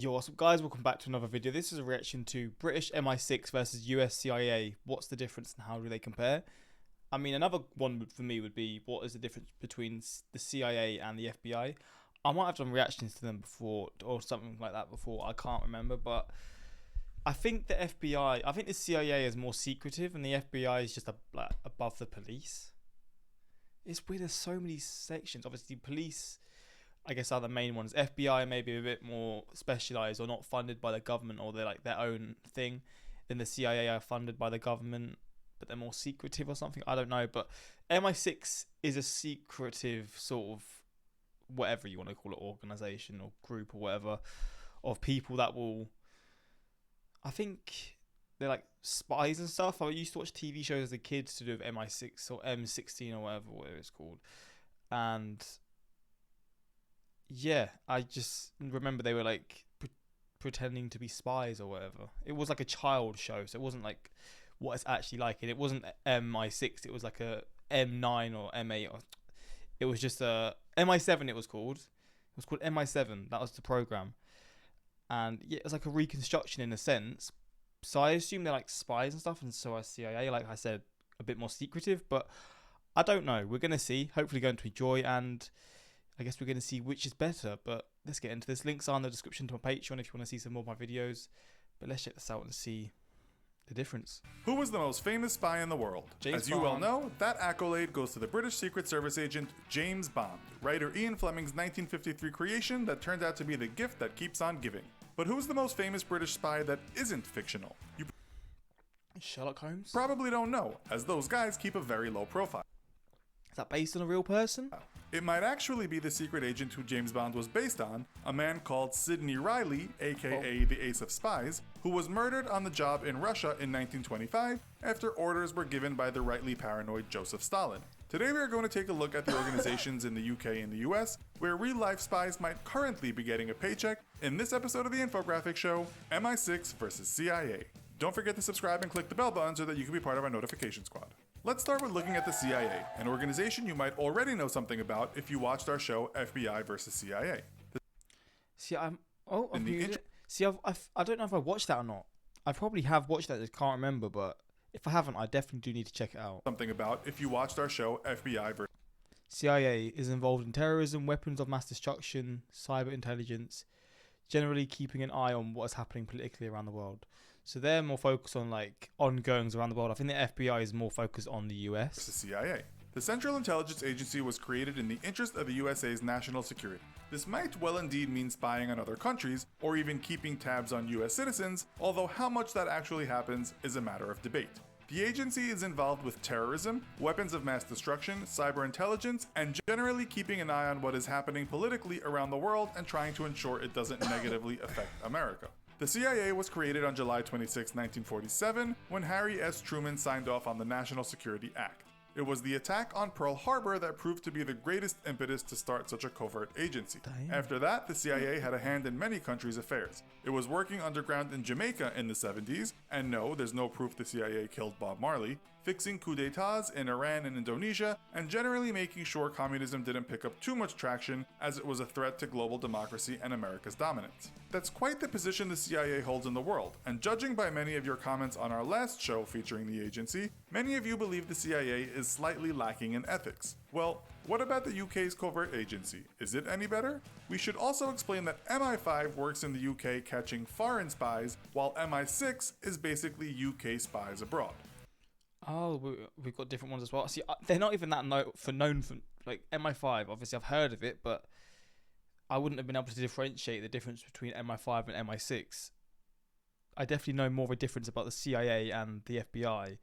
Yo, what's up guys, welcome back to another video. This is a reaction to British MI6 versus US CIA. What's the difference and how do they compare? I mean, another one for me would be, what is the difference between the CIA and the FBI? I might have done reactions to them before or something like that before, I can't remember, but I think the CIA is more secretive and the FBI is just above the police. It's weird, there's so many sections. Obviously police, I guess, are the main ones. FBI maybe a bit more specialized or not funded by the government, or they're like their own thing. Then the CIA are funded by the government, but they're more secretive or something. I don't know. But MI6 is a secretive sort of, whatever you want to call it, organization or group or whatever, of people that will, I think they're like spies and stuff. I used to watch TV shows as a kid to do with MI6 or M16 or whatever it's called. And yeah, I just remember they were like pretending to be spies or whatever. It was like a child show, so it wasn't like what it's actually like. And it wasn't MI6, it was like a M9 or M8. Or, it was just a MI7 it was called. It was called MI7, that was the program. And yeah, it was like a reconstruction in a sense. So I assume they're like spies and stuff, and so are CIA, like I said, a bit more secretive. But I don't know, we're going to see. Hopefully going to enjoy, and I guess we're going to see which is better, but let's get into this. Links are in the description to my Patreon if you want to see some more of my videos. But let's check this out and see the difference. Who was the most famous spy in the world? James As you well Bond. know, that accolade goes to the British Secret Service agent James Bond, writer Ian Fleming's 1953 creation that turned out to be the gift that keeps on giving. But who's the most famous British spy that isn't fictional? You Sherlock Holmes? probably don't know, as those guys keep a very low profile. Is that based on a real person? It might actually be the secret agent who James Bond was based on, a man called Sidney Riley, aka the Ace of Spies, who was murdered on the job in Russia in 1925 after orders were given by the rightly paranoid Joseph Stalin. Today we are going to take a look at the organizations in the UK and the US where real-life spies might currently be getting a paycheck in this episode of the infographic show, MI6 versus CIA. Don't forget to subscribe and click the bell button so that you can be part of our notification squad. Let's start with looking at the CIA, an organization you might already know something about if you watched our show FBI versus CIA. See, I've viewed int- it. See, I don't know if I watched that or not. I probably have watched that, I just can't remember, but if I haven't, I definitely do need to check it out. Something about if you watched our show FBI versus CIA is involved in terrorism, weapons of mass destruction, cyber intelligence, generally keeping an eye on what is happening politically around the world. So they're more focused on like ongoings around the world. I think the FBI is more focused on the US. CIA. The Central Intelligence Agency was created in the interest of the USA's national security. This might well indeed mean spying on other countries, or even keeping tabs on US citizens, although how much that actually happens is a matter of debate. The agency is involved with terrorism, weapons of mass destruction, cyber intelligence, and generally keeping an eye on what is happening politically around the world and trying to ensure it doesn't negatively affect America. The CIA was created on July 26, 1947, when Harry S. Truman signed off on the National Security Act. It was the attack on Pearl Harbor that proved to be the greatest impetus to start such a covert agency. Damn. After that, the CIA had a hand in many countries' affairs. It was working underground in Jamaica in the 70s, and no, there's no proof the CIA killed Bob Marley, fixing coups d'etats in Iran and Indonesia, and generally making sure communism didn't pick up too much traction as it was a threat to global democracy and America's dominance. That's quite the position the CIA holds in the world, and judging by many of your comments on our last show featuring the agency, many of you believe the CIA is slightly lacking in ethics. Well, what about the UK's covert agency? Is it any better? We should also explain that MI5 works in the UK catching foreign spies, while MI6 is basically UK spies abroad. Oh, we've got different ones as well. See, they're not even that known for like MI5. Obviously, I've heard of it, but I wouldn't have been able to differentiate the difference between MI5 and MI6. I definitely know more of a difference about the CIA and the FBI.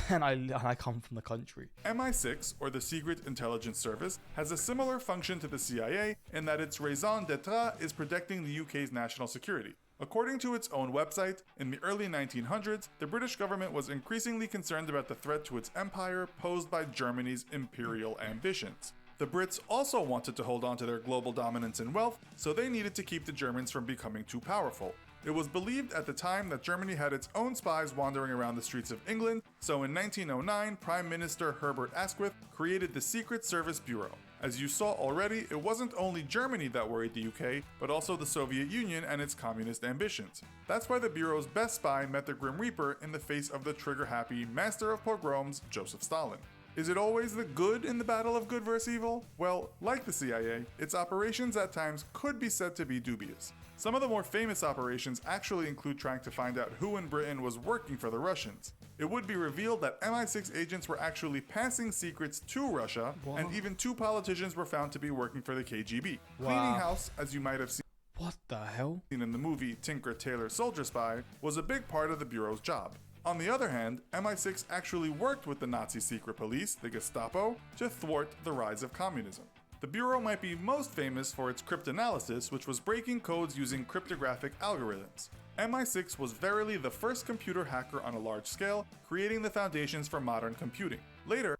And I come from the country. MI6, or the Secret Intelligence Service, has a similar function to the CIA in that its raison d'etre is protecting the UK's national security. According to its own website, in the early 1900s, the British government was increasingly concerned about the threat to its empire posed by Germany's imperial ambitions. The Brits also wanted to hold on to their global dominance and wealth, so they needed to keep the Germans from becoming too powerful. It was believed at the time that Germany had its own spies wandering around the streets of England, so in 1909, Prime Minister Herbert Asquith created the Secret Service Bureau. As you saw already, it wasn't only Germany that worried the UK, but also the Soviet Union and its communist ambitions. That's why the Bureau's best spy met the Grim Reaper in the face of the trigger-happy master of pogroms, Joseph Stalin. Is it always the good in the battle of good versus evil? Well, like the CIA, its operations at times could be said to be dubious. Some of the more famous operations actually include trying to find out who in Britain was working for the Russians. It would be revealed that MI6 agents were actually passing secrets to Russia, and even 2 politicians were found to be working for the KGB. Wow. Cleaning house, as you might have seen What the hell? in the movie Tinker Tailor Soldier Spy, was a big part of the Bureau's job. On the other hand, MI6 actually worked with the Nazi secret police, the Gestapo, to thwart the rise of communism. The Bureau might be most famous for its cryptanalysis, which was breaking codes using cryptographic algorithms. MI6 was verily the first computer hacker on a large scale, creating the foundations for modern computing. Later,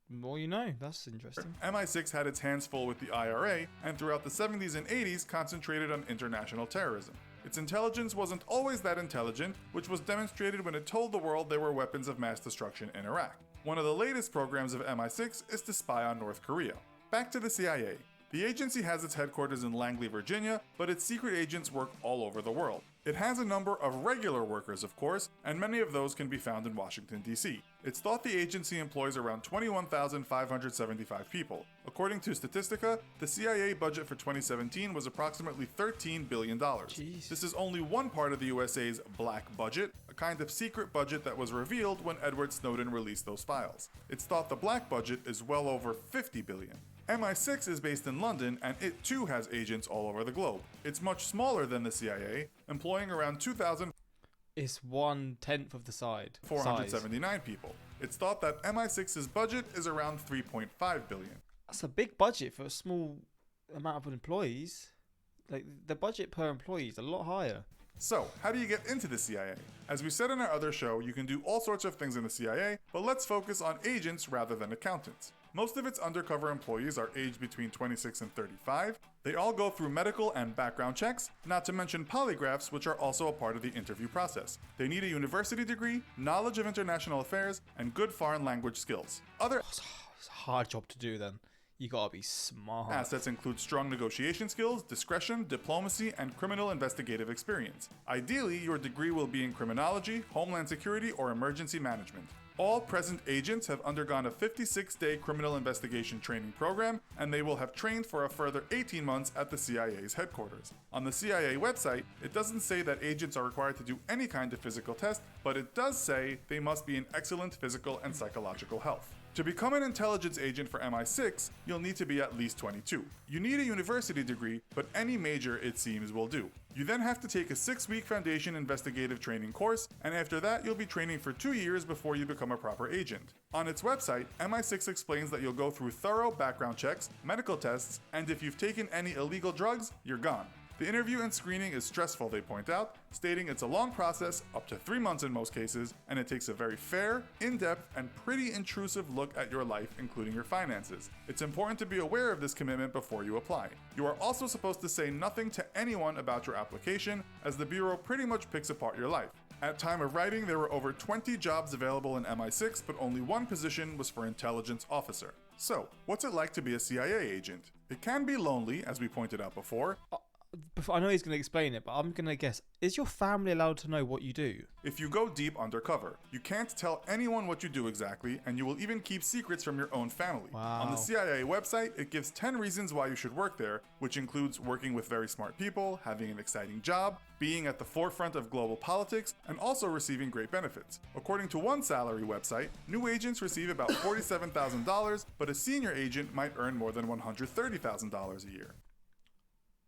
More you know, that's interesting. MI6 had its hands full with the IRA, and throughout the 70s and 80s concentrated on international terrorism. Its intelligence wasn't always that intelligent, which was demonstrated when it told the world there were weapons of mass destruction in Iraq. One of the latest programs of MI6 is to spy on North Korea. Back to the CIA. The agency has its headquarters in Langley, Virginia, but its secret agents work all over the world. It has a number of regular workers, of course, and many of those can be found in Washington, D.C. It's thought the agency employs around 21,575 people. According to Statistica, the CIA budget for 2017 was approximately $13 billion. Jeez. This is only one part of the USA's black budget, a kind of secret budget that was revealed when Edward Snowden released those files. It's thought the black budget is well over $50 billion. MI6 is based in London, and it too has agents all over the globe. It's much smaller than the CIA, employing around 2,479 It's 1/10 of the size. people. It's thought that MI6's budget is around $3.5 billion. That's a big budget for a small amount of employees. Like, the budget per employee is a lot higher. So, how do you get into the CIA? As we said in our other show, you can do all sorts of things in the CIA, but let's focus on agents rather than accountants. Most of its undercover employees are aged between 26 and 35. They all go through medical and background checks, not to mention polygraphs, which are also a part of the interview process. They need a university degree, knowledge of international affairs, and good foreign language skills. Other It's a hard job to do then. You gotta be smart. assets include strong negotiation skills, discretion, diplomacy, and criminal investigative experience. Ideally, your degree will be in criminology, homeland security, or emergency management. All present agents have undergone a 56-day criminal investigation training program, and they will have trained for a further 18 months at the CIA's headquarters. On the CIA website, it doesn't say that agents are required to do any kind of physical test, but it does say they must be in excellent physical and psychological health. To become an intelligence agent for MI6, you'll need to be at least 22. You need a university degree, but any major, it seems, will do. You then have to take a 6-week foundation investigative training course, and after that you'll be training for 2 years before you become a proper agent. On its website, MI6 explains that you'll go through thorough background checks, medical tests, and if you've taken any illegal drugs, you're gone. The interview and screening is stressful, they point out, stating it's a long process, up to 3 months in most cases, and it takes a very fair, in-depth, and pretty intrusive look at your life, including your finances. It's important to be aware of this commitment before you apply. You are also supposed to say nothing to anyone about your application, as the Bureau pretty much picks apart your life. At time of writing, there were over 20 jobs available in MI6, but only one position was for intelligence officer. So, what's it like to be a CIA agent? It can be lonely, as we pointed out before. I know he's going to explain it, but I'm going to guess. Is your family allowed to know what you do? If you go deep undercover, you can't tell anyone what you do exactly, and you will even keep secrets from your own family. Wow. On the CIA website, it gives 10 reasons why you should work there, which includes working with very smart people, having an exciting job, being at the forefront of global politics, and also receiving great benefits. According to one salary website, new agents receive about $47,000, but a senior agent might earn more than $130,000 a year.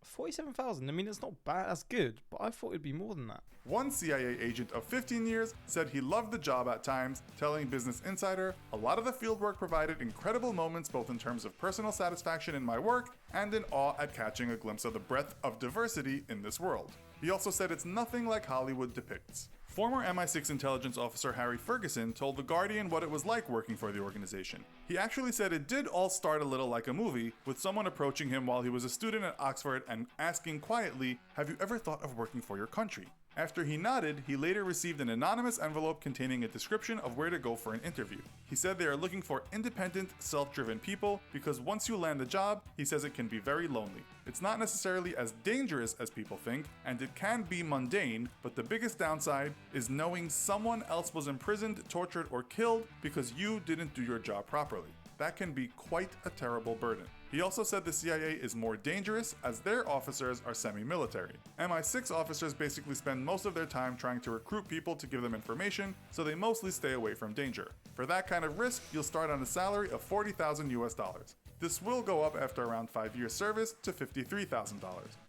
47,000. I mean, it's not bad. That's good, but I thought it'd be more than that. One CIA agent of 15 years said he loved the job at times, telling Business Insider, "A lot of the fieldwork provided incredible moments both in terms of personal satisfaction in my work and in awe at catching a glimpse of the breadth of diversity in this world." He also said it's nothing like Hollywood depicts. Former MI6 intelligence officer Harry Ferguson told The Guardian what it was like working for the organization. He actually said it did all start a little like a movie, with someone approaching him while he was a student at Oxford and asking quietly, "Have you ever thought of working for your country?" After he nodded, he later received an anonymous envelope containing a description of where to go for an interview. He said they are looking for independent, self-driven people because once you land a job, he says it can be very lonely. It's not necessarily as dangerous as people think, and it can be mundane, but the biggest downside is knowing someone else was imprisoned, tortured, or killed because you didn't do your job properly. That can be quite a terrible burden. He also said the CIA is more dangerous as their officers are semi-military. MI6 officers basically spend most of their time trying to recruit people to give them information, so they mostly stay away from danger. For that kind of risk, you'll start on a salary of $40,000 US. This will go up after around 5 years service to $53,000.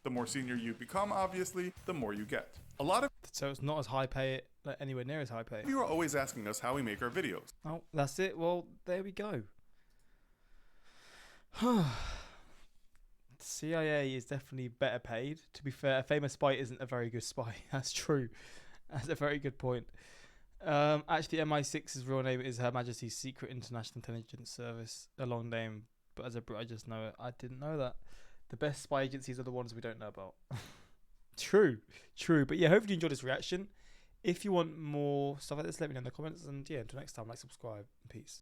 The more senior you become, obviously, the more you get. A lot of So it's not as high pay, like anywhere near as high pay. you are always asking us how we make our videos. Oh, that's it. Well, there we go. CIA is definitely better paid. To be fair, a famous spy isn't a very good spy. That's true. That's a very good point. Actually, MI6's real name is Her Majesty's Secret International Intelligence Service. A long name, but as a Brit, I just know it. I didn't know that. The best spy agencies are the ones we don't know about. True. But yeah, hopefully you enjoyed this reaction. If you want more stuff like this, let me know in the comments. And yeah, until next time, like, subscribe, and peace.